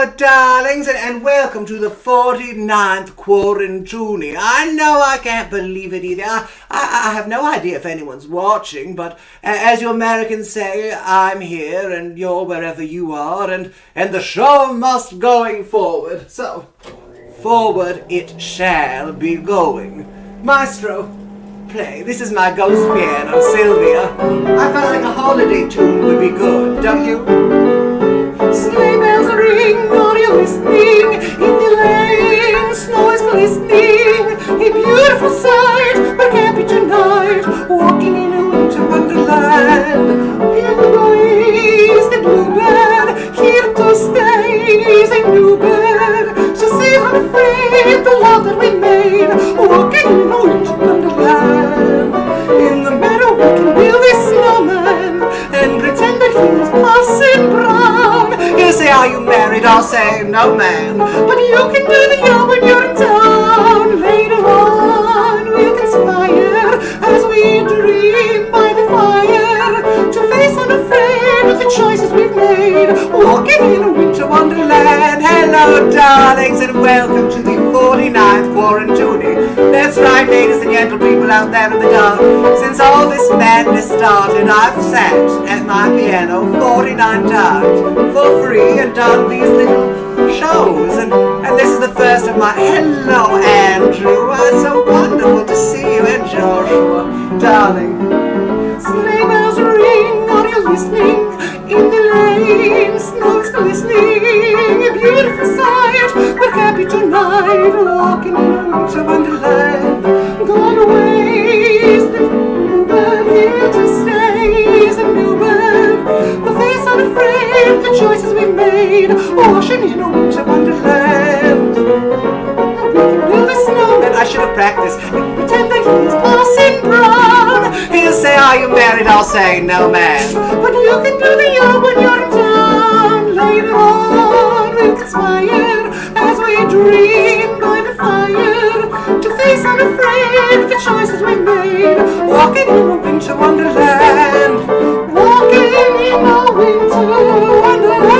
Hello, darlings, and welcome to the 49th Quaran-Tuni. I know I can't believe it either. I have no idea if anyone's watching, but as you Americans say, I'm here and you're wherever you are, and the show must going forward. So, forward it shall be going. Maestro, play. This is my ghost piano, Sylvia. I felt like a holiday tune would be good, don't you? Sleigh bells ring, are you listening? In the lane, snow is glistening. A beautiful sight, we're happy tonight, walking in a winter wonderland. In the breeze, the bluebird, here to stay is a new bird. So say unafraid, the love that we made, walking in a winter wonderland. In the meadow we can build a snowman and pretend that he is Parson Brown. You say, are you married? I'll say, no, ma'am. But you can do the job when you're in town. Later on, we'll conspire as we dream by the fire to face unafraid with the choices we've made, walking in a winter wonderland. Hello, darlings, and welcome to the 49th Quaran-Tuni. That's right, ladies and gentle people out there in the dark. Since all this madness started, I've sat at my piano 49 times for free and done these little shows, and this is the first of my hello Andrew, it's so wonderful to see you, and Joshua, darling. Sleigh bells ring, are you listening? In the lane, snow is glistening, a beautiful sight, we're happy tonight, walking in a winter wonderland. Gone away is the bluebird, here to stay is a new bird, the face unafraid, the choices we've made, washing in a winter wonderland. We can build a snowman, I should have practiced, and pretend that he is Parson Brown. He'll say, are you married? I'll say, no, ma'am. But you can do the job when you're in town. Later on, we'll conspire as we dream by the fire to face unafraid the choices we made, walking in a winter wonderland, walking in a winter wonderland.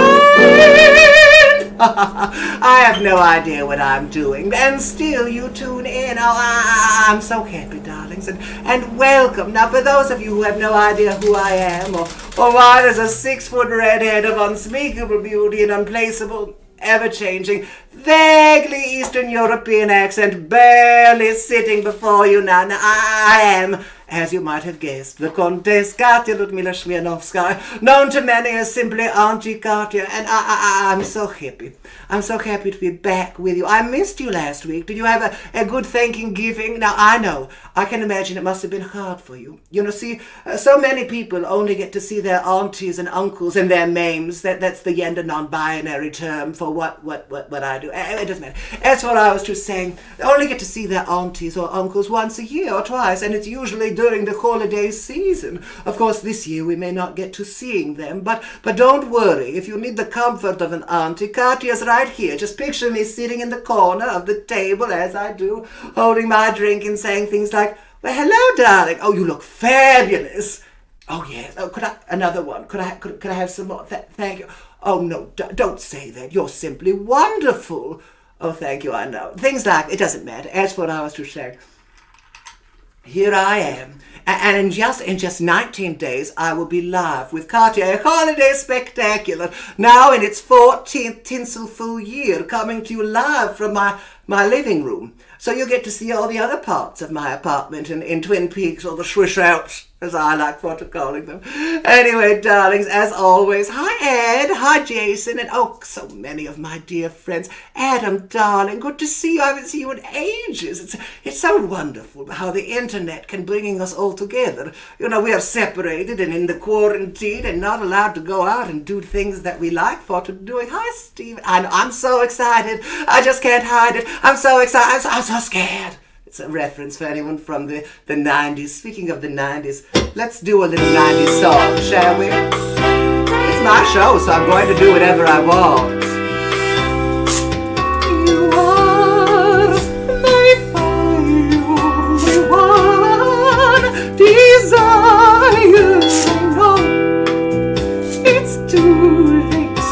I have no idea what I'm doing, and still you tune in. Oh, I'm so happy, darlings, and welcome. Now, for those of you who have no idea who I am, or why there's a 6-foot redhead of unspeakable beauty and unplaceable, ever-changing, vaguely Eastern European accent barely sitting before you now. Now, I am, as you might have guessed, the Countess Katya Smirnoff-Skyy, known to many as simply Auntie Katya, and I'm so happy. I'm so happy to be back with you. I missed you last week. Did you have a good Thanksgiving? Now, I know. I can imagine it must have been hard for you. You know, see, so many people only get to see their aunties and uncles and their mames. That's the gender non-binary term for what I do. It doesn't matter. That's what I was just saying. They only get to see their aunties or uncles once a year or twice, and it's usually during the holiday season. Of course, this year we may not get to seeing them, but don't worry. If you need the comfort of an auntie, Katya's right here. Just picture me sitting in the corner of the table, as I do, holding my drink and saying things like, well, hello, darling. Oh, you look fabulous. Oh, yes. Oh, could I, another one? Could I have some more? Thank you. Oh, no, don't say that. You're simply wonderful. Oh, thank you, I know. Things like, it doesn't matter. As for what I was to say, here I am. And in just 19 days, I will be live with Katya, a holiday spectacular, now in its 14th tinsel-full year, coming to you live from my living room. So you get to see all the other parts of my apartment in Twin Peaks, or the swish Alps, as I like calling them. Anyway, darlings, as always, hi Ed, hi Jason, and oh, so many of my dear friends. Adam, darling, good to see you. I haven't seen you in ages. It's so wonderful how the internet can bring us all together. You know, we are separated and in the quarantine and not allowed to go out and do things that we like for to doing. Hi, Steve. I'm so excited. I just can't hide it. I'm so excited. I'm so scared. It's a reference for anyone from the 90s. Speaking of the 90s, let's do a little 90s song, shall we? It's my show, so I'm going to do whatever I want. You are my only one desire. I know it's too late,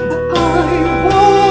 but I won't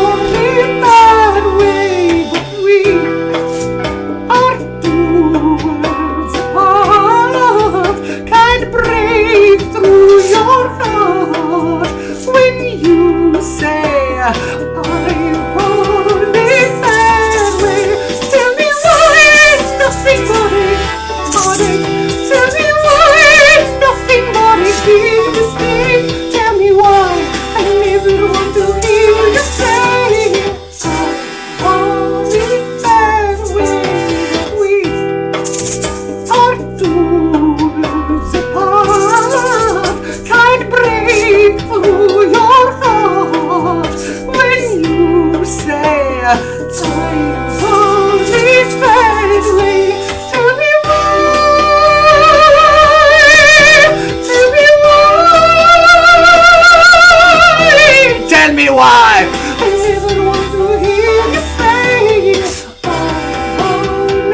why. I never want to hear you say only that way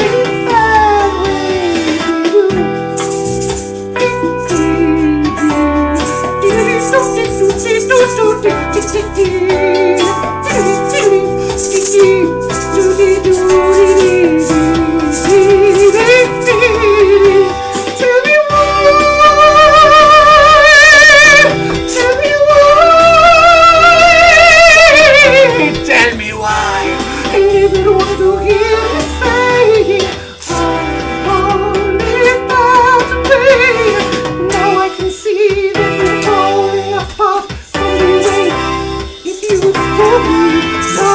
Tell me why. I never want to hear you say only that way. Now I can see that you're falling apart from the way it used to be. No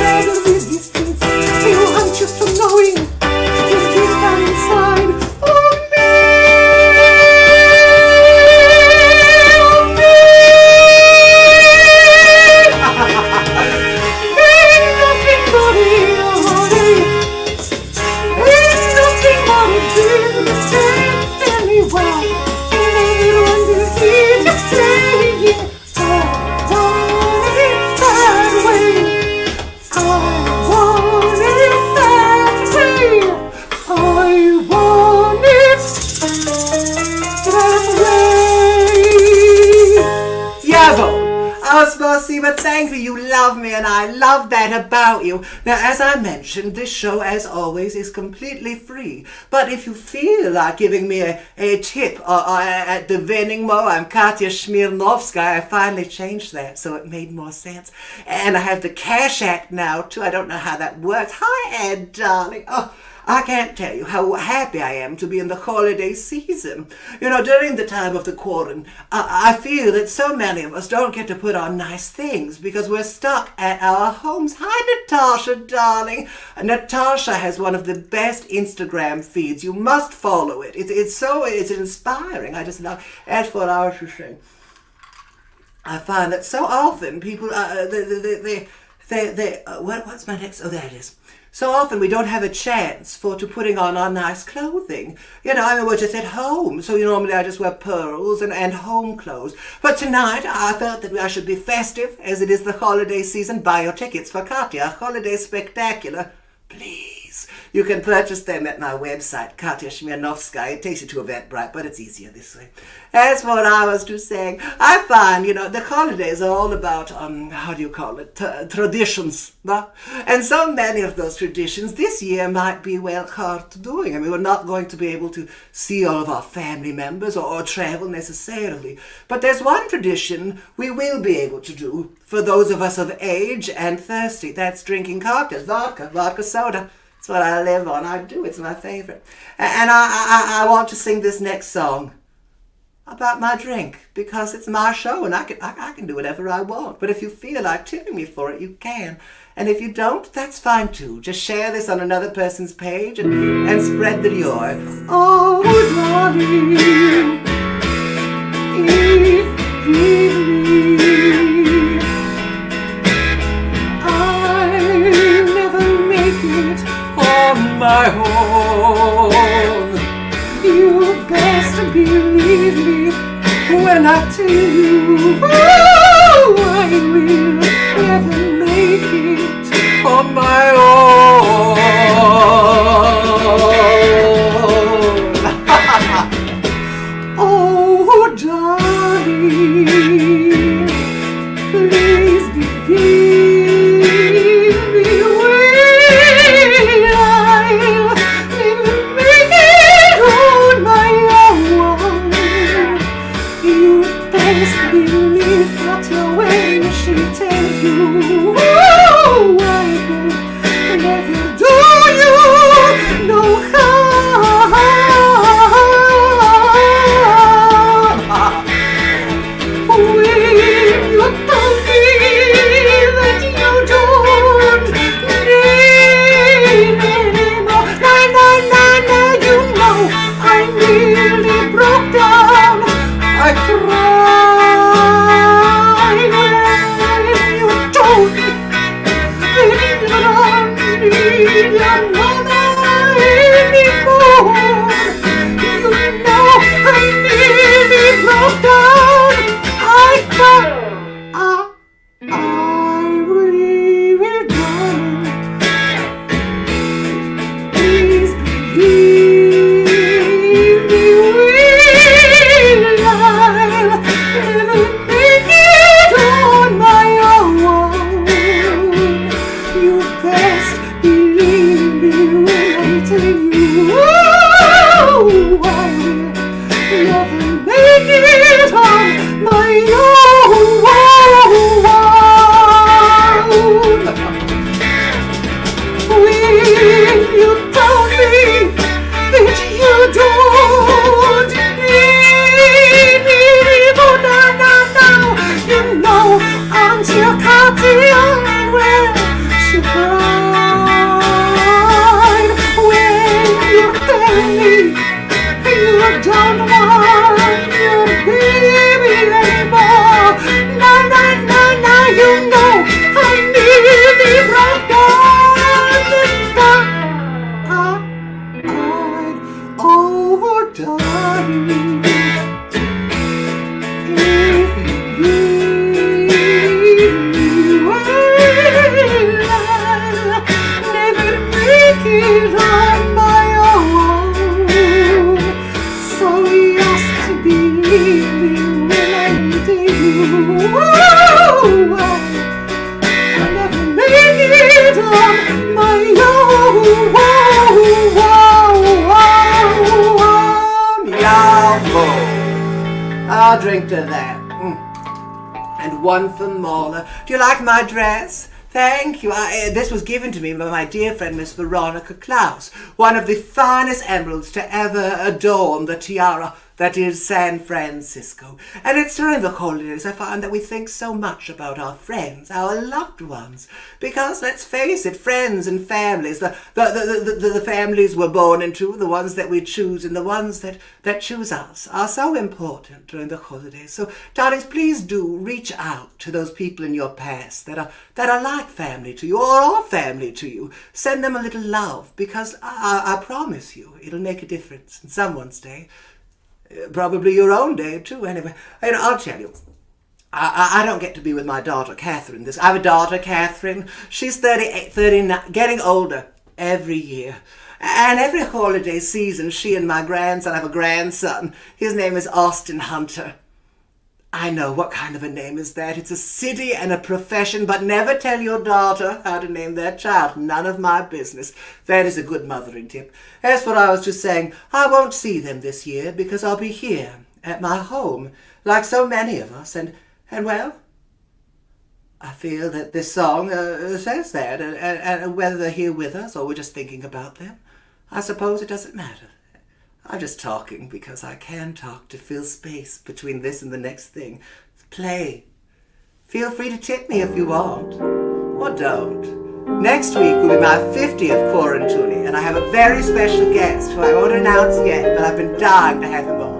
matter the distance, you anxious from knowing you're deep down inside of me. Ain't nothing but tell me why. I never want to hear you saying I want it that way. I want it that way. I want it that way. Jawohl. Spasiba, thank you. You love me, and I love that about you. Now, as I mentioned, this show, as always, is completely free. But if you feel like giving me a tip at the vending mo, I'm Katya Smirnoff-Skyy. I finally changed that, so it made more sense. And I have the Cash Act now, too. I don't know how that works. Hi, Ed, darling. Oh, I can't tell you how happy I am to be in the holiday season. You know, during the time of the quarantine, I feel that so many of us don't get to put on nice things because we're stuck at our homes. Hi, Natasha, darling. Natasha has one of the best Instagram feeds. You must follow it. It's inspiring. I just love. As for our thing, I find that so often people, what's my next? Oh, there it is. So often we don't have a chance to putting on our nice clothing. You know, I mean, we're just at home. So normally I just wear pearls and home clothes. But tonight I felt that I should be festive as it is the holiday season. Buy your tickets for Katya, Holiday Spectacular. Please. You can purchase them at my website, Katya Smirnoff-Skyy. It takes you to Eventbrite, but it's easier this way. As for what I was just saying, I find, you know, the holidays are all about, traditions. No? And so many of those traditions this year might be, well, hard to doing. I mean, we're not going to be able to see all of our family members or travel necessarily. But there's one tradition we will be able to do for those of us of age and thirsty. That's drinking cocktails, vodka soda. It's what I live on. I do. It's my favorite. And I want to sing this next song about my drink because it's my show and I can do whatever I want. But if you feel like tipping me for it, you can. And if you don't, that's fine too. Just share this on another person's page and spread the joy. Oh, darling, if I'll never make it on my own, you best believe me when I tell you, oh, I will never make it on my own. Oh, darling, please believe me when I'll never make it on my own. You best believe that when she tells you, oh, I will never do you You don't want your baby anymore. Now you know I need the broken. Oh, darling, if you leave me, well, I'll never make it on my own. So you asked to believe me when I needed you. Whoa, I'll never make it on my own. Yahoo! I'll drink to that. And one for Mona. Do you like my dress? Thank you. This was given to me by my dear friend Miss Veronica Klaus, one of the finest emeralds to ever adorn the tiara that is San Francisco. And it's during the holidays I find that we think so much about our friends, our loved ones. Because, let's face it, friends and families, the families we're born into, the ones that we choose and the ones that choose us, are so important during the holidays. So, darlings, please do reach out to those people in your past that are like family to you or are family to you. Send them a little love, because I promise you it'll make a difference in someone's day. Probably your own day too. Anyway, I'll tell you, I don't get to be with my daughter Catherine. I have a daughter, Catherine. She's 38, 39, getting older every year. And every holiday season, she and my grandson have a grandson. His name is Austin Hunter. I know, what kind of a name is that? It's a city and a profession, but never tell your daughter how to name their child. None of my business. That is a good mothering tip. As for what I was just saying, I won't see them this year because I'll be here at my home, like so many of us. And well, I feel that this song says that, and whether they're here with us or we're just thinking about them, I suppose it doesn't matter. I'm just talking because I can talk to fill space between this and the next thing. Play. Feel free to tip me if you want. Or don't. Next week will be my 50th Quaran-Tuni, and I have a very special guest who I won't announce yet, but I've been dying to have him on.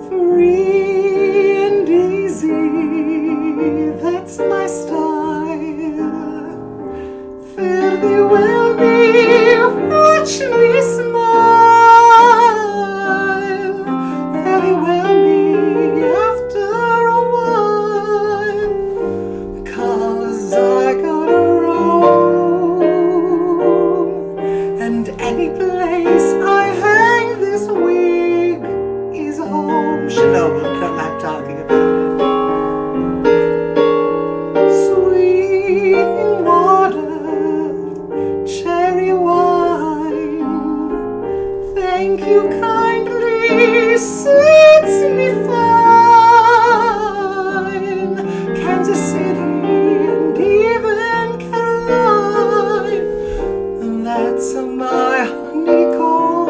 Free and easy, that's my style. Fare thee well, me, watch me smile. Fare thee well, me, after a while. 'Cause I gotta roam, and any place I hang this wig is home. Chernobyl, don't like talking about it. Sweet water, cherry wine, thank you kindly, suits me fine. Kansas City and even Caroline, that's my honeycomb.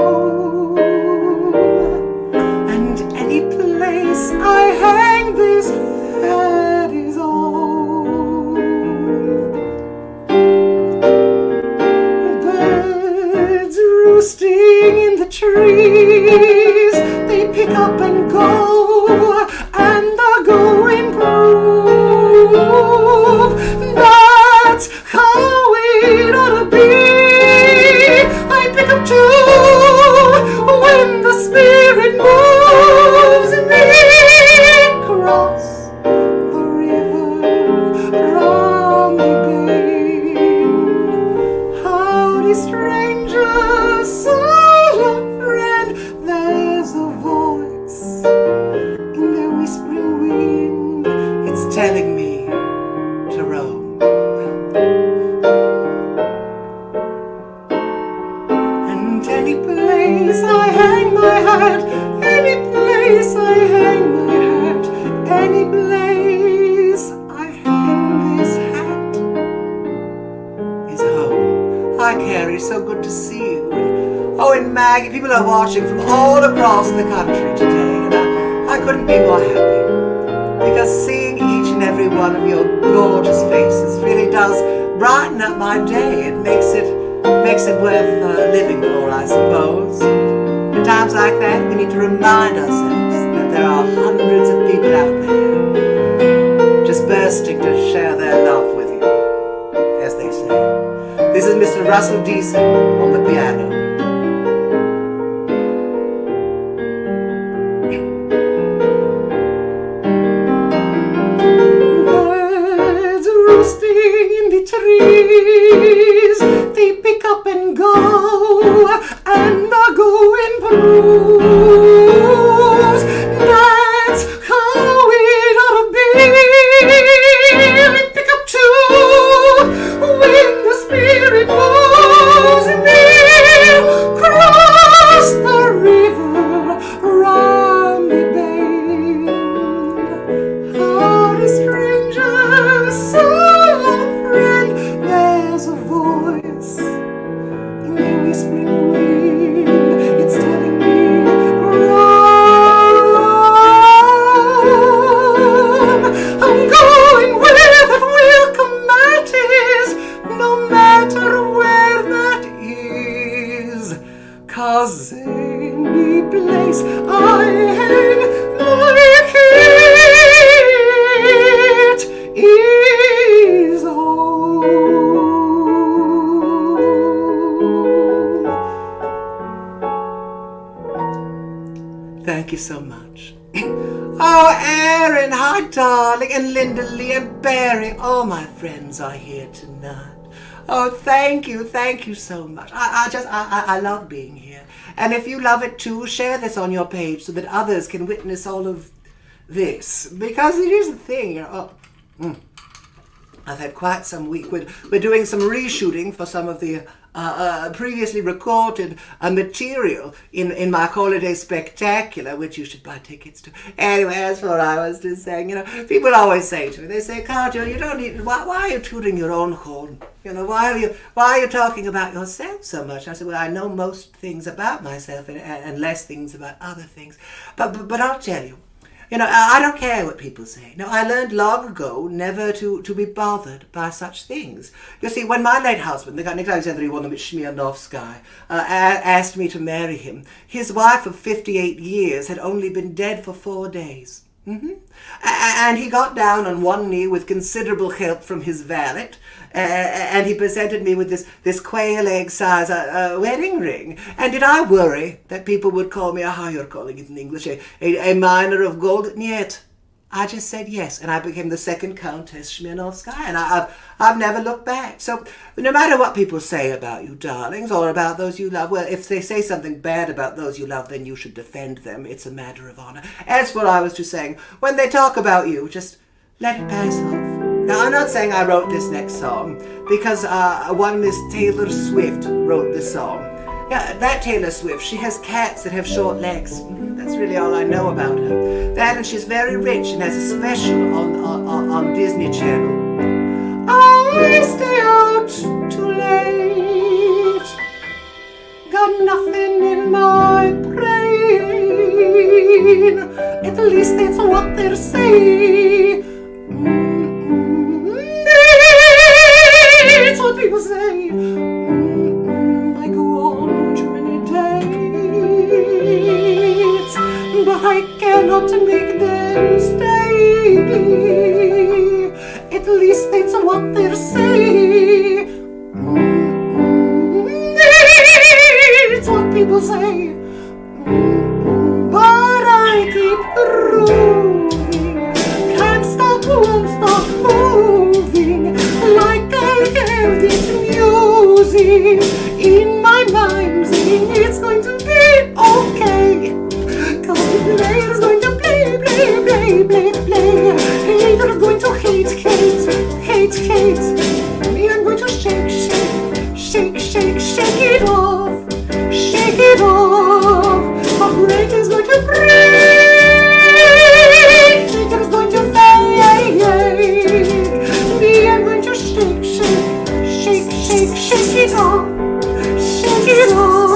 And any place I hang this hat is home. Birds roosting in the trees, they pick up and go, and are going groove. That's how it ought to be. I pick up too when the spirit moves me. Cross the river, round the bend. Howdy, stranger, silent friend. There's a voice in the whispering wind. It's telling me to roam. And any place I hang my hat, any place I hang my hat, any place I hang this hat Is home. Hi, Carrie. So good to see you. And Maggie, people are watching from all across the country today, and I couldn't be more happy. Because seeing each and every one of your gorgeous faces really does brighten up my day. It makes it Makes it worth living for, I suppose. In times like that, we need to remind ourselves that there are hundreds of people out there just bursting to share their love with you, as they say. This is Mr. Russell Deason on the piano. Birds roosting in the trees, they pick up and go, and are going blues. That's how it ought to be. We pick up too when the spirit moves near. Cross the river round the bend. How the stranger soul friend, there's a voice in the whispering wind. It's telling me, run. I'm going where that welcome mat is, no matter where that is. 'Cause any place I hang my kit is home. Thank you so much. Oh, Erin, hi, darling, and Linda Lee and Barry. All my friends are here tonight. Oh, thank you so much. I love being here. And if you love it too, share this on your page so that others can witness all of this. Because it is a thing. I've had quite some week. We're doing some reshooting for some of the previously recorded material in my holiday spectacular, which you should buy tickets to. Anyway, that's what I was just saying. People always say to me, they say, Katya, you don't need. Why are you tooting your own horn? Why are you talking about yourself so much? I said, well, I know most things about myself and less things about other things. But I'll tell you. I don't care what people say. No, I learned long ago never to be bothered by such things. You see, when my late husband, the guy Alexander won with Smirnoff-Skyy, asked me to marry him, his wife of 58 years had only been dead for 4 days. And he got down on one knee with considerable help from his valet, and he presented me with this quail egg size wedding ring. And did I worry that people would call me how you're calling it in English, a miner of gold? Yet I just said yes, and I became the second Countess Smirnoff-Skyy, and I've never looked back. So no matter what people say about you, darlings, or about those you love, well, if they say something bad about those you love, then you should defend them. It's a matter of honor. As what I was just saying, when they talk about you, just let it pass off. Now, I'm not saying I wrote this next song, because one Miss Taylor Swift wrote this song. Yeah, that Taylor Swift, she has cats that have short legs. That's really all I know about her. That, and she's very rich and has a special on Disney Channel. I stay out too late, got nothing in my brain. At least that's what they say. It's what people say. I go on too many dates, but I cannot make them stay. At least that's what they say. It's what people say. But I keep proving, can't stop, won't stop moving. Like I have this music in my mind, saying it's going to be okay. 'Cause the player's going to play. Haters going to hate. Me, I'm going to shake it off. My brain is going to break. Haters going to fade. Me, I'm going to shake it off. Shake it off.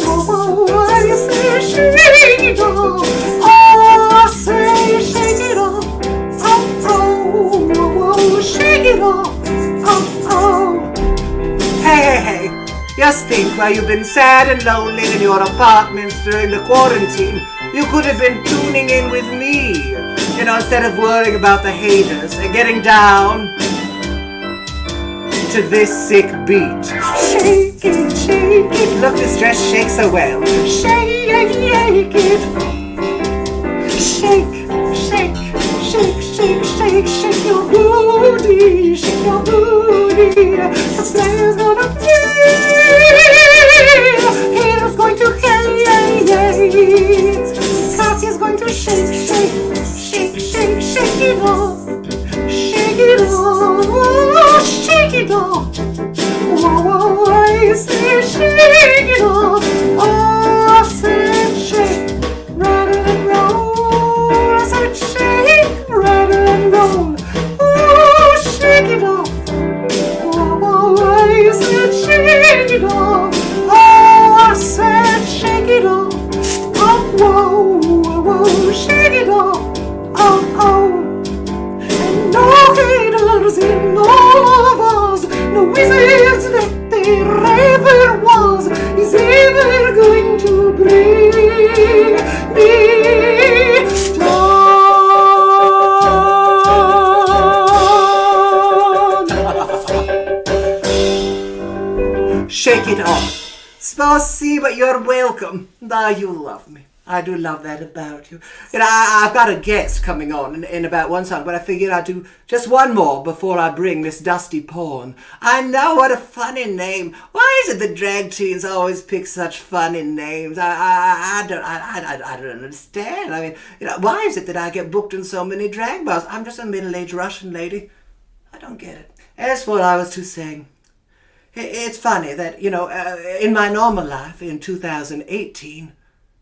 Oh, I say shake it off. Oh, say shake it off. Oh, shake it off. Oh. hey. Just think, while you've been sad and lonely in your apartments during the quarantine, you could have been tuning in with me. You know, instead of worrying about the haters and getting down to this sick beat. Shake it, shake it. Look, this dress shakes so well. Shake it. Shake, shake, shake, shake, shake, shake your booty, shake your booty. The player's gonna play. He's going to hate. Katya's going to shake, shake, shake, shake, shake it off. Shake it off, shake it off. Whoa, I say shake it off. Oh, I said shake, rattle and roll. I said shake, rattle and roll. Oh, shake it off. Whoa, I said shake it off. Oh, I said shake it off. Oh, whoa, shake it off. Oh. No haters in all of us, no wizards that there ever was, is ever going to bring me down. Shake it off. Spasiba, you're welcome. Ah, you love me. I do love that about you. You know, I've got a guest coming on in about one song, but I figured I'd do just one more before I bring this dusty pawn. I know, what a funny name. Why is it that drag queens always pick such funny names? I don't understand. I mean, you know, why is it that I get booked in so many drag bars? I'm just a middle-aged Russian lady. I don't get it. As for what I was to say, it's funny that, you know, in my normal life in 2018,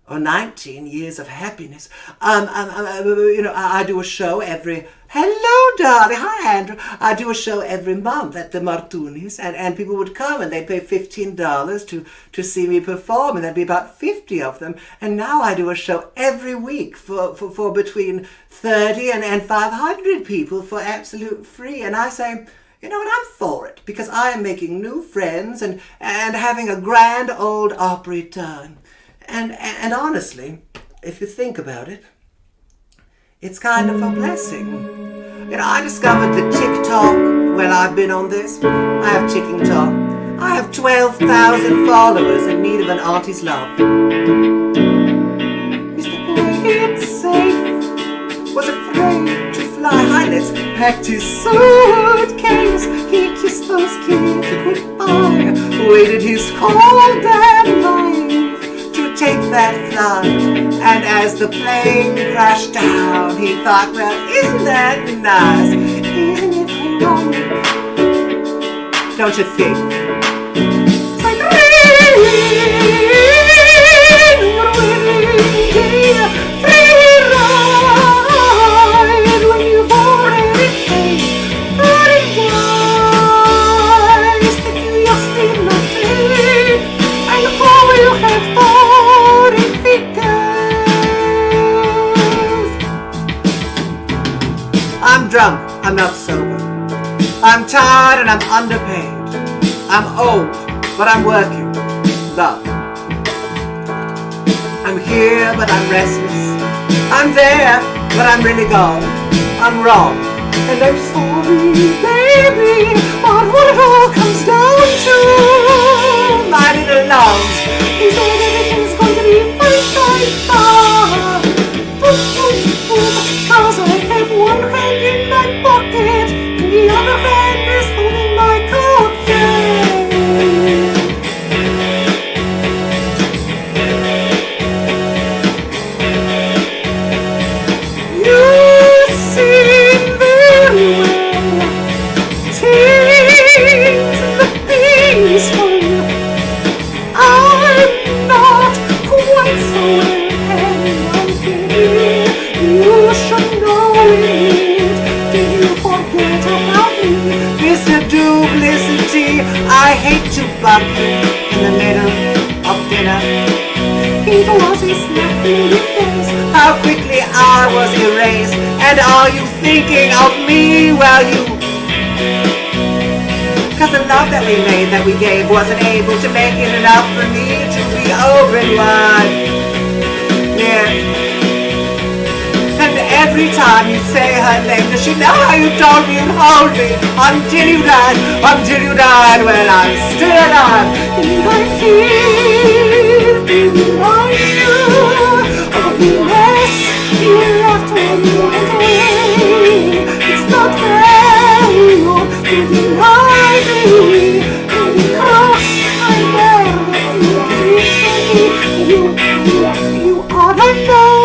or 19 years of happiness. You know, I do a show every... Hello, darling. Hi, Andrew. I do a show every month at the Martunis, and people would come, and they'd pay $15 to see me perform, and there'd be about 50 of them. And now I do a show every week for between 30 and 500 people for absolute free. And I say, you know what, I'm for it, because I am making new friends and having a grand old Opry time. And honestly, if you think about it, it's kind of a blessing. You know, I discovered the TikTok while I've been on this. I have TikTok. I have 12,000 followers in need of an auntie's love. Mr. Played Safe was afraid to fly. Highness packed his suitcase. He kissed those kids goodbye. Waited his cold damn life to take that flight, and as the plane crashed down, he thought, well, isn't that nice? Isn't it ironic? Don't you think? It's like free ride when you've already paid. But it was the curiosity nothing, and the call you have thought. I'm drunk, I'm not sober. I'm tired and I'm underpaid. I'm old, but I'm working. Love. I'm here, but I'm restless. I'm there, but I'm really gone. I'm wrong, and I'm sorry, baby. But what it all comes down to, my little love, is that everything's going to be fine. Cause I have one hand in my pocket, and the other hand is holding my cocktail. You seem very well, things look peaceful. I'm not quite so well. You should know it. Did you forget about me? Mr. Duplicity, I hate to bug you in the middle of dinner. It was his snapping defense, how quickly I was erased. And are you thinking of me while you... Cause the love that we made, that we gave, wasn't able to make it enough for me to be open wide. Yeah. And every time you say her name, does she know how you told me you'd hold me until you died? Until you died, well, I'm still alive. And I feel behind you of the rest you left when you went away. It's not fair to deny me, because I never you ought to know.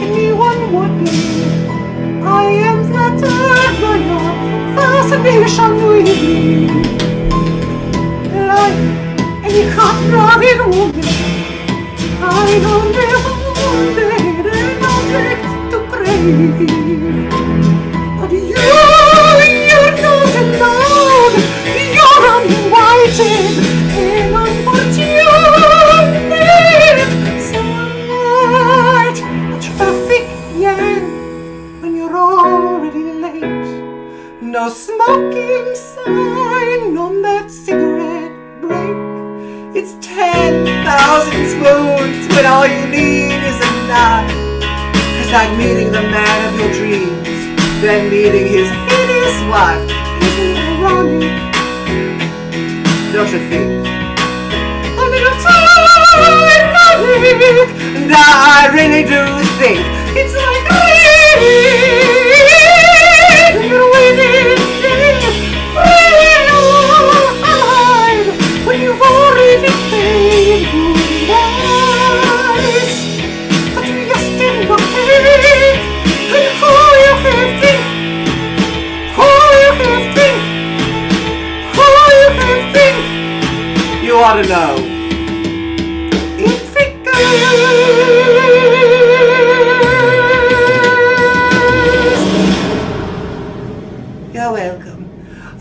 Anyone would believe I am flattered by your fascination with me. Like any hot-blooded woman, I only wanted an object to crave. But you're not alone. You're uninvited and unfortunate. Sunlight, a traffic jam when you're already late. No smoking sign on that cigarette break. It's 10,000 spoons when all you need is a knife. It's like meeting the man of your dreams, then meeting his hideous wife. Isn't it ironic? Don't you think? A little time, and I really do think it's like you're waiting, alive, when you've already paid goodbyes. But you're still okay, and all you have to, you ought to know. If it goes. You're welcome.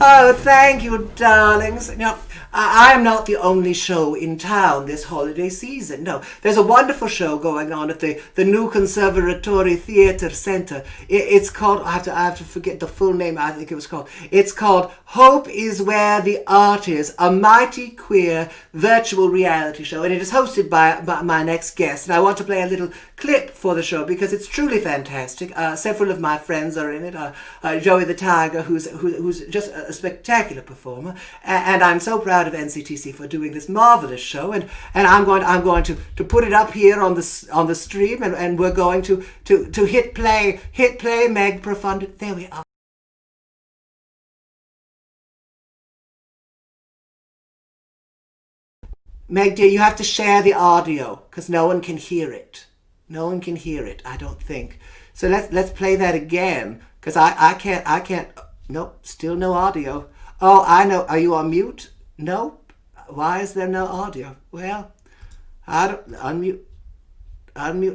Oh, thank you, darlings. Now, I am not the only show in town this holiday season. No, there's a wonderful show going on at the new Conservatory Theatre Centre. It's called, I have to forget the full name, I think it was called. It's called Hope is Where the Art Is, a mighty queer virtual reality show. And it is hosted by my next guest. And I want to play a little clip for the show because it's truly fantastic. Several of my friends are in it. Joey the Tiger, who's just a spectacular performer. And I'm so proud of NCTC for doing this marvelous show, and I'm going to put it up here on the stream, and we're going to hit play, Meg Profundit. There we are. Meg dear, you have to share the audio because no one can hear it. No one can hear it, I don't think. So let's play that again because I can't. Nope, still no audio. Oh, I know. Are you on mute? No? Why is there no audio? Well, I don't... Unmute.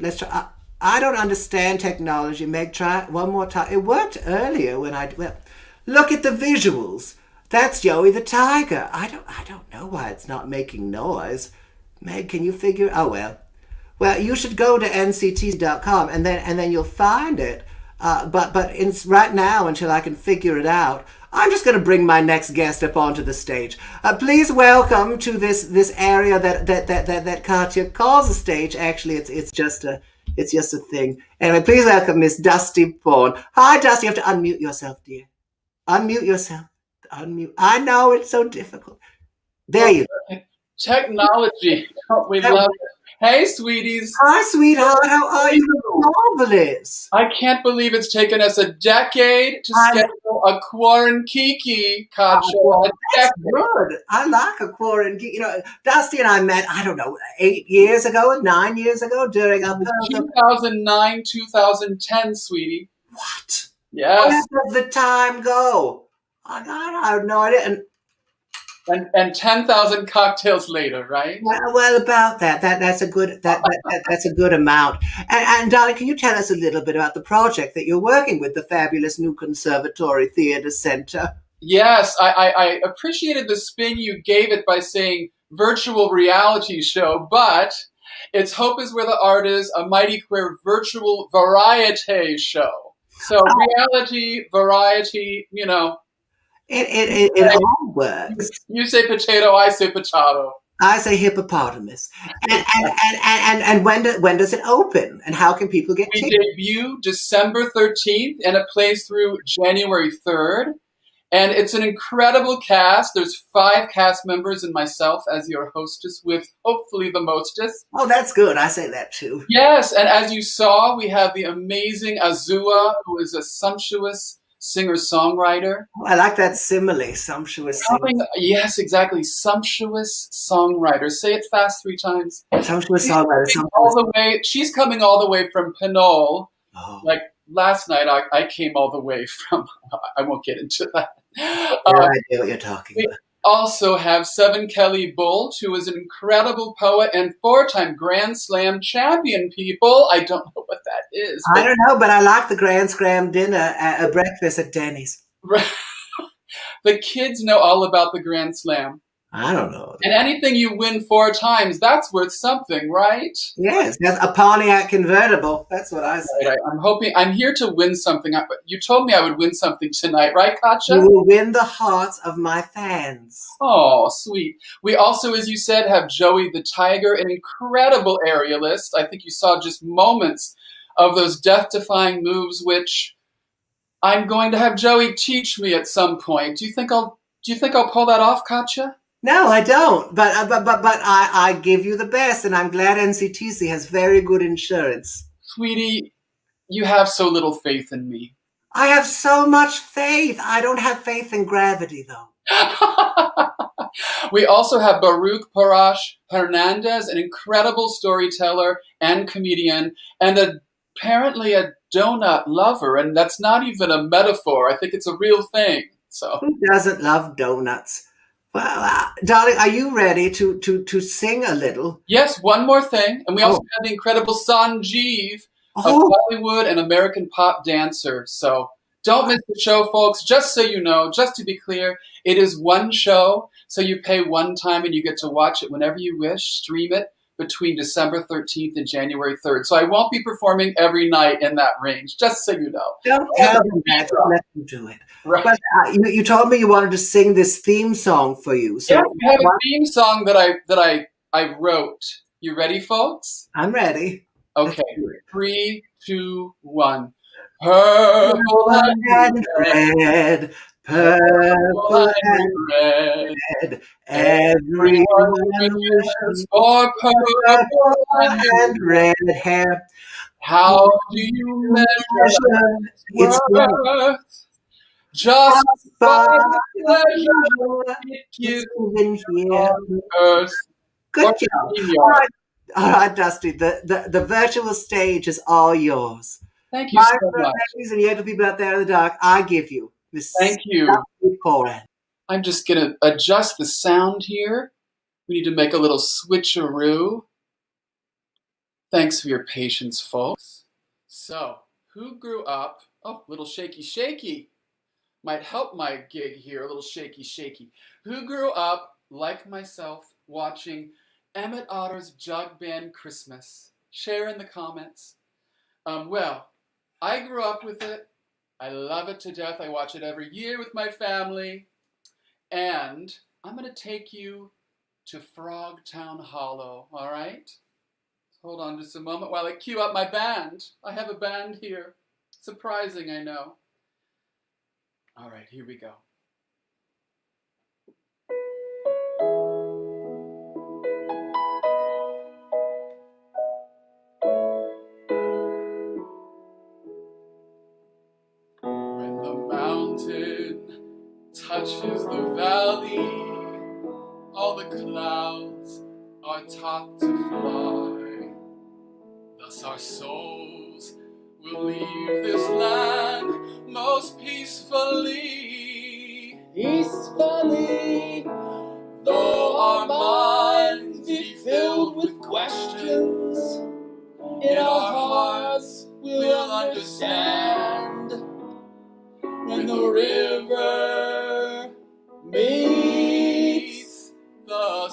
Let's try. I don't understand technology. Meg, try it one more time. It worked earlier when well, look at the visuals. That's Joey the Tiger. I don't know why it's not making noise. Meg, can you figure... Oh, well. Well, you should go to nct.com and then you'll find it. But right now, until I can figure it out, I'm just going to bring my next guest up onto the stage. Please welcome to this area that Katya calls a stage. Actually, it's just a thing. Anyway, please welcome Miss Dusty Bourne. Hi, Dusty. You have to unmute yourself, dear. Unmute yourself. Unmute. I know it's so difficult. There you go. Technology. We love it. Hey, sweeties. Hi, sweetheart. How are you? Marvelous. I can't believe it's taken us a decade to schedule a Quaran-Tuni, Katya. That's good. I like a Quaran-Tuni. You know, Dusty and I met, I don't know, 9 years ago, during a 2009, 2010, sweetie. What? Yes. Where does the time go? I have no idea. And 10,000 cocktails later, right? Well, about that. That's a good that's a good amount. And darling, can you tell us a little bit about the project that you're working with, the fabulous new Conservatory Theatre Centre? Yes, I appreciated the spin you gave it by saying virtual reality show, but It's Hope is Where the Art Is, a Mighty Queer virtual variety show. So reality, variety, you know. It all works. You say potato, I say potato. I say hippopotamus. And when does it open? And how can people get We tickets? debut December 13th, and it plays through January 3rd. And it's an incredible cast. There's 5 cast members and myself as your hostess with hopefully the mostest. Oh, that's good. I say that too. Yes, and as you saw, we have the amazing Azua, who is a sumptuous singer-songwriter. Oh, I like that simile, sumptuous singer. Yes, exactly. Sumptuous songwriter. Say it fast 3 times. Sumptuous songwriter. She's coming all the way from Pinole. Oh. Like last night, I came all the way from. I won't get into that. No idea what you're talking about. Also have Seven Kelly Bolt, who is an incredible poet and 4-time Grand Slam champion, people. I don't know what that is. I don't know, but I like the Grand Scram dinner, a breakfast at Denny's. The kids know all about the Grand Slam. I don't know. And anything you win 4 times, that's worth something, right? Yes, that's a Pontiac convertible. That's what I say. Right, I'm here to win something. You told me I would win something tonight, right, Katya? You will win the hearts of my fans. Oh, sweet. We also, as you said, have Joey the Tiger, an incredible aerialist. I think you saw just moments of those death-defying moves, which I'm going to have Joey teach me at some point. Do you think I'll pull that off, Katya? No, I don't. But I give you the best, and I'm glad NCTC has very good insurance. Sweetie, you have so little faith in me. I have so much faith. I don't have faith in gravity, though. We also have Baruch Parash Hernandez, an incredible storyteller and comedian, and apparently a donut lover, and that's not even a metaphor. I think it's a real thing. So who doesn't love donuts? Well, darling, are you ready to sing a little? Yes, one more thing. And we also have the incredible Sanjeev, a Bollywood and American pop dancer. So don't miss the show, folks. Just so you know, just to be clear, it is one show. So you pay one time and you get to watch it whenever you wish, stream it between December 13th and January 3rd. So I won't be performing every night in that range, just so you know. Don't tell me that. Let me do it. Right. But you told me you wanted to sing this theme song for you. So yeah, we have a theme song that I wrote. You ready, folks? I'm ready. Okay. 3, 2, 1. Purple and red, purple and red. Everyone wishes for purple and red hair. How do you measure its worth? Just by the pleasure it gives on earth. Good job. All right, Dusty. The virtual stage is all yours. Thank you so much. And the other people out there in the dark, I give you this. Thank you. Quaran. I'm just going to adjust the sound here. We need to make a little switcheroo. Thanks for your patience, folks. So, who grew up... Oh, little shaky. Might help my gig here, a little shaky. Who grew up, like myself, watching Emmett Otter's Jug Band Christmas? Share in the comments. Well, I grew up with it. I love it to death. I watch it every year with my family. And I'm going to take you to Frogtown Hollow, all right? Hold on just a moment while I cue up my band. I have a band here. Surprising, I know. All right, here we go. When the mountain touches the valley, all the clouds are taught to fly. Thus our souls will leave this land most peacefully. Though our minds be filled with questions, in our hearts we'll understand. When the river meets the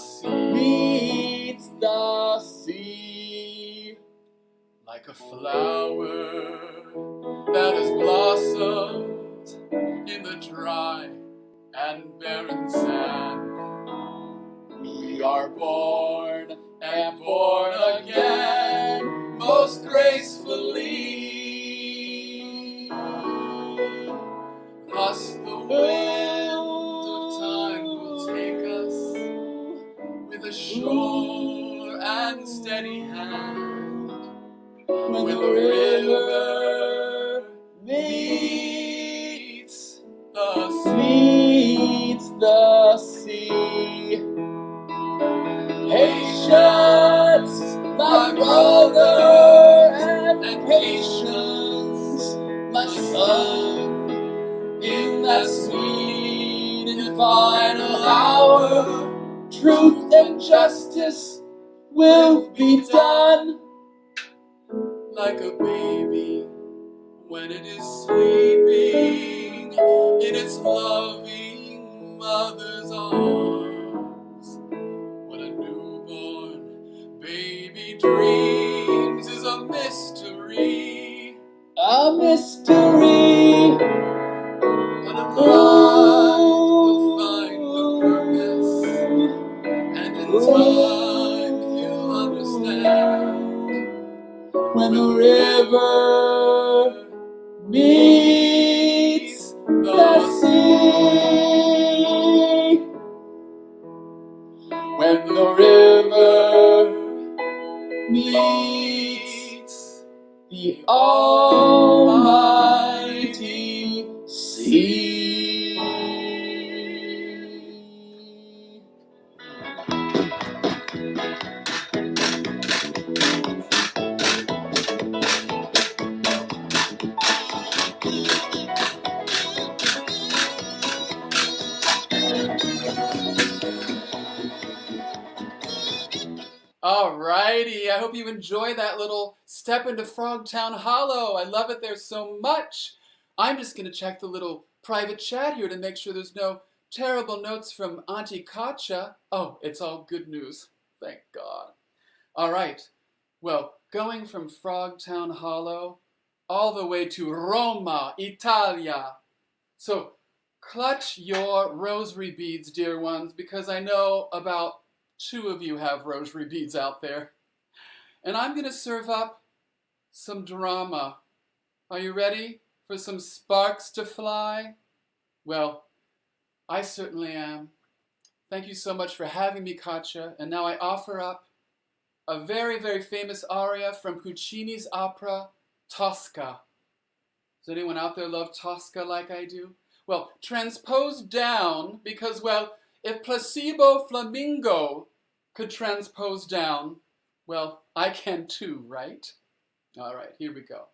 sea. and barren sand. We are born and born again, most gracefully. Thus the wind of time will take us with a sure and steady hand. When the river meets the sea. Patience, my brother, and patience, my son, in that sweet and final hour, truth and justice will be done. Like a baby when it is sleeping in its loving mother's arms. What a newborn baby dreams is a mystery. A mystery. But in life will find the purpose, and in time he'll understand. When the river meets the sea. When the river meets the almighty sea. Alrighty, I hope you enjoy that little step into Frogtown Hollow. I love it there so much. I'm just going to check the little private chat here to make sure there's no terrible notes from Auntie Katya. Oh, it's all good news. Thank God. Alright, well, going from Frogtown Hollow all the way to Roma, Italia. So, clutch your rosary beads, dear ones, because I know about 2 of you have rosary beads out there. And I'm going to serve up some drama. Are you ready for some sparks to fly? Well, I certainly am. Thank you so much for having me, Katya. And now I offer up a very, very famous aria from Puccini's opera, Tosca. Does anyone out there love Tosca like I do? Well, transpose down because, well, if Placebo Flamingo could transpose down, well, I can too, right? All right, here we go.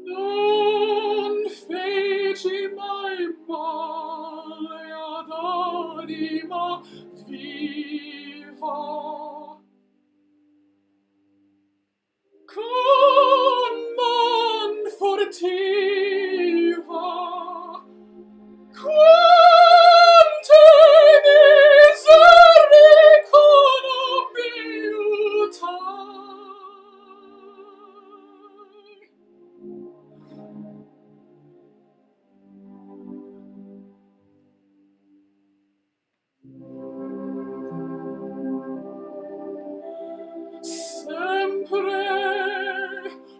Non feci mai male ad anima viva. Con man fortiva, quante misericordiabiltai. Sempre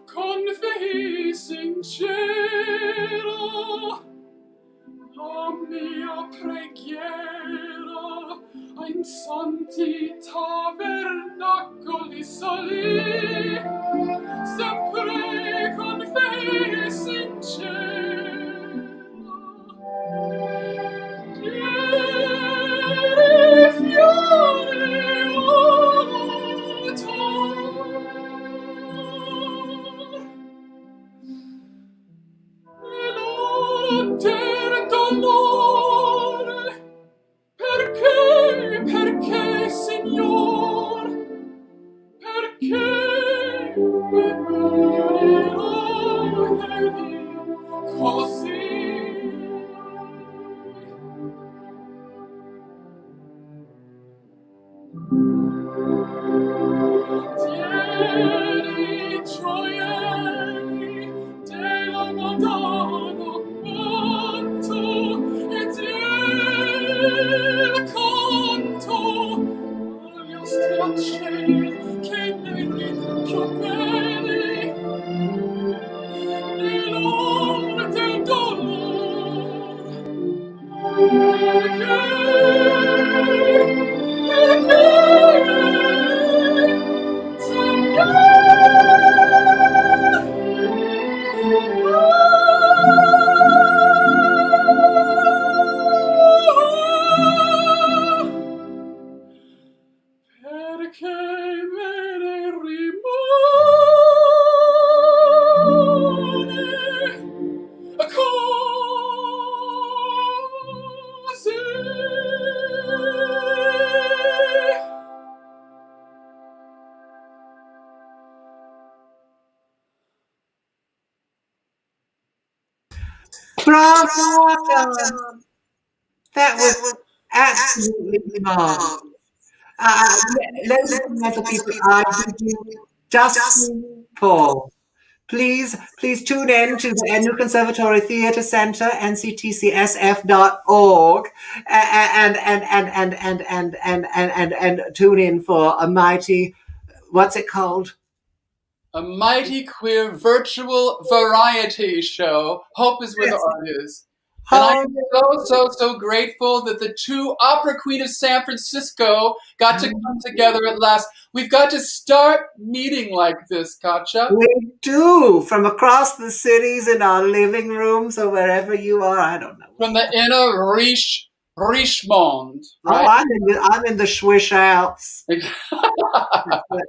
con fei sincera la mia preghiera in santi tabernacoli salì. Sempre con fei sincera diedi fiore ter dolore, perché, Signor, perché me morirò Tieni gioielli della Madonna, quanto ed il canto agli ostracei che nei riti più belli nell'ombre del dolore. Perché me ne rimane così. Bravo! That was absolutely marvelous. Ladies and gentlemen, I give you just Paul. Please tune in to the New Conservatory Theatre Center, nctcsf.org, and tune in for a mighty, what's it called? A mighty queer virtual variety show. Hope is where the art is. And I'm so grateful that the two Opera Queen of San Francisco got to come together at last. We've got to start meeting like this, Katya. We do, from across the cities in our living rooms or wherever you are. I don't know. From the inner Richmond, right? Oh, I'm in the Swish Alps.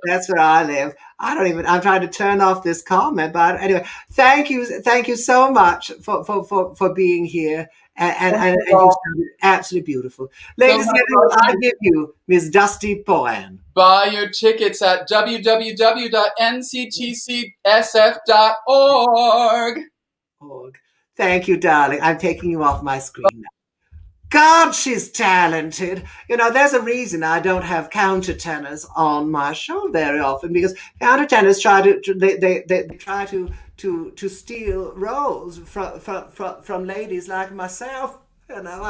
That's where I live. I'm trying to turn off this comment, but anyway, thank you so much for being here, and you sounded absolutely beautiful. Ladies and gentlemen, I give you Miss Dusty Poen. Buy your tickets at www.nctcsf.org. Thank you, darling. I'm taking you off my screen now. God, she's talented. You know, there's a reason I don't have countertenors on my show very often, because countertenors try to steal roles from ladies like myself. You know,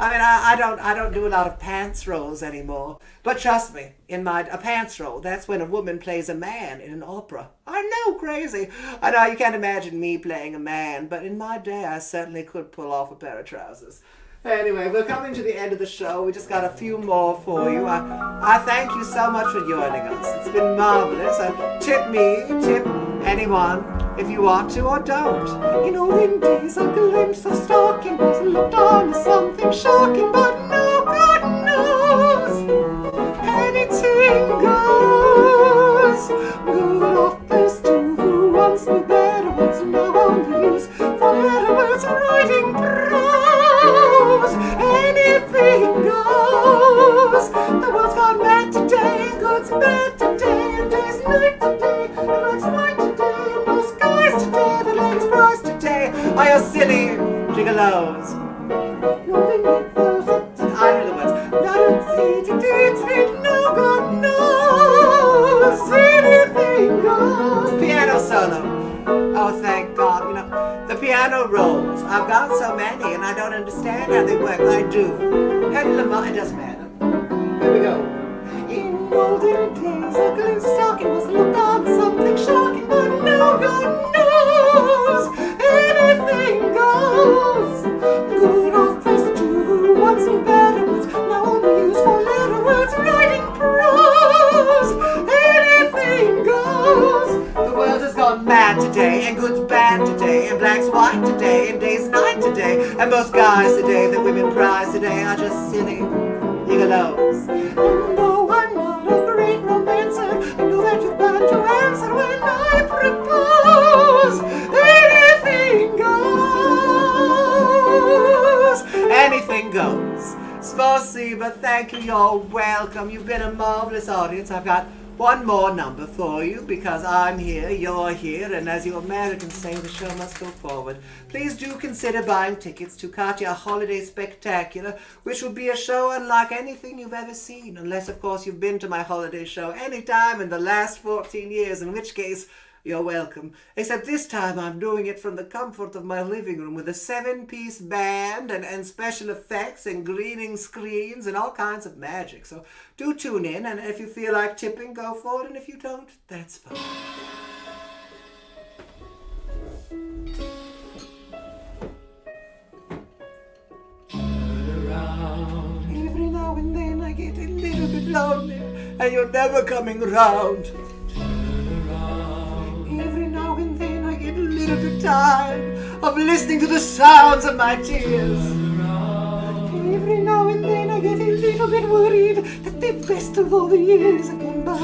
I don't do a lot of pants roles anymore. But trust me, a pants role, that's when a woman plays a man in an opera. I know, crazy. I know you can't imagine me playing a man, but in my day, I certainly could pull off a pair of trousers. Anyway, we're coming to the end of the show. We just got a few more for you. I thank you so much for joining us. It's been marvelous. Tip me, tip anyone, if you want to or don't. In olden days, a glimpse of stocking was looked on as something shocking, but now God knows anything goes. Good offers to who once knew better words, now only use for better words, writing prose. Anything goes. The world's gone mad today, good's bad today, and day's night today, and night's light today, and no skies today, the lady's prize today. Are you silly gigolos? I know the words. No God knows. Anything goes. Piano solo. Oh, thank God. You know, the piano rolls. I've got so many, and I don't understand how they work. I do. It doesn't matter. Here we go. In olden days, a glimpse of stocking was looked on as something shocking, but now God knows anything goes. Good offers to who once knew better words, now only used for letter words, writing prose. Anything goes. The world has gone mad today, and good's bad today, and black's white today, and day's night today, and most guys today that women prize today are just silly gigolos. No, I'm not a great romancer. I know that you're bound to answer when I propose. Anything goes. Anything goes. Spasiba, thank you. You're welcome. You've been a marvelous audience. I've got one more number for you, because I'm here, you're here, and as you Americans say, the show must go forward. Please do consider buying tickets to Katya Holiday Spectacular, which will be a show unlike anything you've ever seen, unless, of course, you've been to my holiday show any time in the last 14 years, in which case, you're welcome. Except this time I'm doing it from the comfort of my living room with a 7-piece band and special effects and greening screens and all kinds of magic. So do tune in, and if you feel like tipping, go for it, and if you don't, that's fine. Every now and then I get a little bit lonely, and you're never coming around. Every now and then I get a little bit tired of listening to the sounds of my tears. Every now and then I get a little bit worried that the best of all the years have gone by.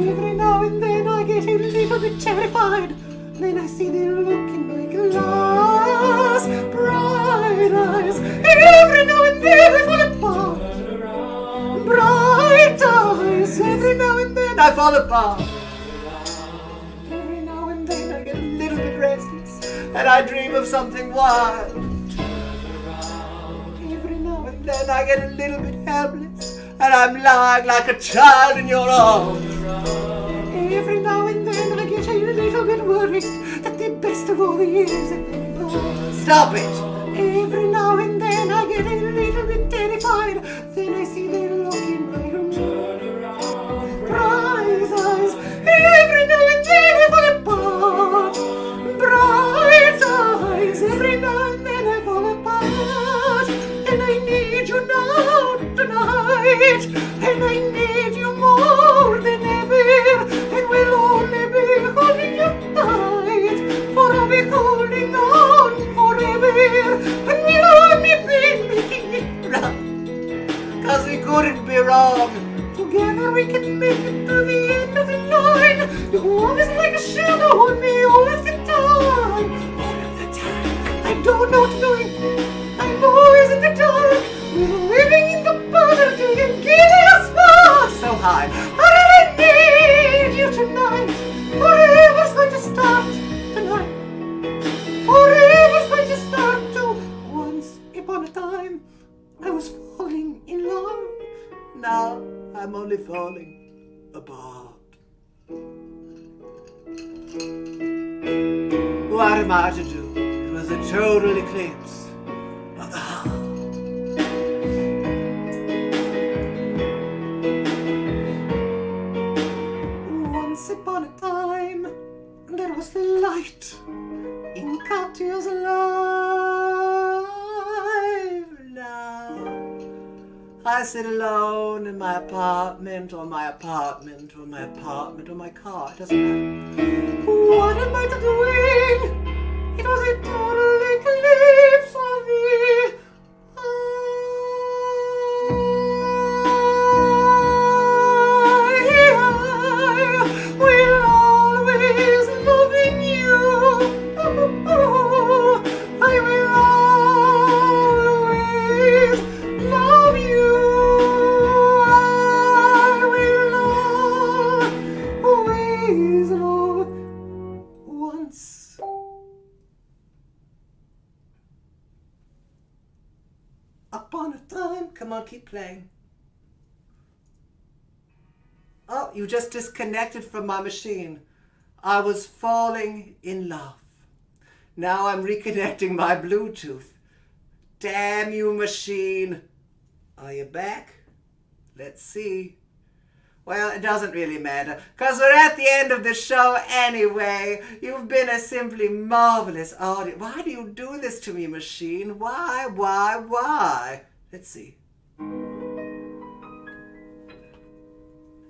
Every now and then I get a little bit terrified. Then I see the look in my glass, bright eyes. Every now and then I fall apart. Bright eyes. Every now and then I fall apart. Restless, and I dream of something wild. Every now and then I get a little bit helpless, and I'm lying like a child in your arms. Every now and then I get a little bit worried that the best of all the years have been gone. Stop it! Every now and then I get a little bit terrified. Then I see the look in my room. Bright eyes. Every now and then I fall apart. Bright eyes. Every now and then I fall apart. And I need you now tonight. And I need you more than ever. And we'll only be holding you tight. For I'll be holding on forever. And we'll only be making it right. 'Cause we couldn't be wrong. Together we can make it to the end of the line. Your love is like a shadow on me all of the time. All of the time. I don't know what to do. I'm always in the dark. We're living in the dark and giving us more. So high. I really need you tonight. Forever's going to start tonight. Forever's going to start too. Once upon a time, I was falling in love. Now I'm only falling apart. What am I to do? It was a total eclipse of the heart. Once upon a time, there was light in Katya's life. Now I sit alone in my apartment, or my apartment, or my apartment, or my car. It doesn't matter. What am I doing? It was a total eclipse of the eye. Will always loving you. I will always love you. I will always love once. Upon a time, come on, keep playing. Oh, you just disconnected from my machine. I was falling in love. Now I'm reconnecting my Bluetooth. Damn you, machine. Are you back? Let's see. Well, it doesn't really matter, 'cause we're at the end of the show anyway. You've been a simply marvelous audience. Why do you do this to me, machine? Why? Let's see.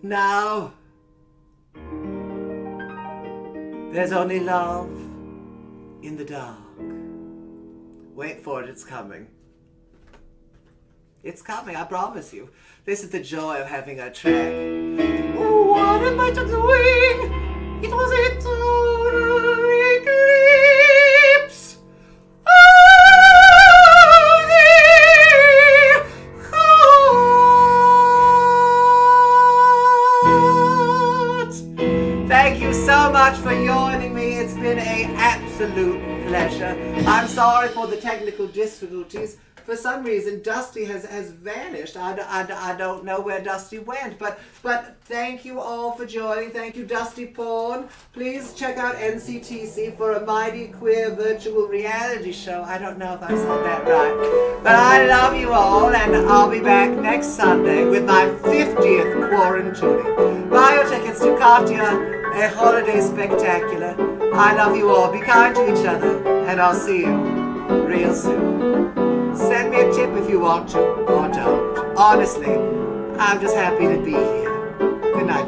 Now, there's only love in the dark. Wait for it, it's coming. It's coming, I promise you. This is the joy of having a track. What am I doing? It was a total eclipse of the heart. so much for joining me. It's been an absolute pleasure. I'm sorry for the technical difficulties. For some reason, Dusty has vanished. I don't know where Dusty went, but thank you all for joining. Thank you, Dusty Porn. Please check out NCTC for a mighty queer virtual reality show. I don't know if I said that right. But I love you all, and I'll be back next Sunday with my 50th Quaran-Tuni. Buy your tickets to Katya, a holiday spectacular. I love you all. Be kind to each other, and I'll see you real soon. Send me a tip if you want to, or don't. Honestly, I'm just happy to be here. Good night,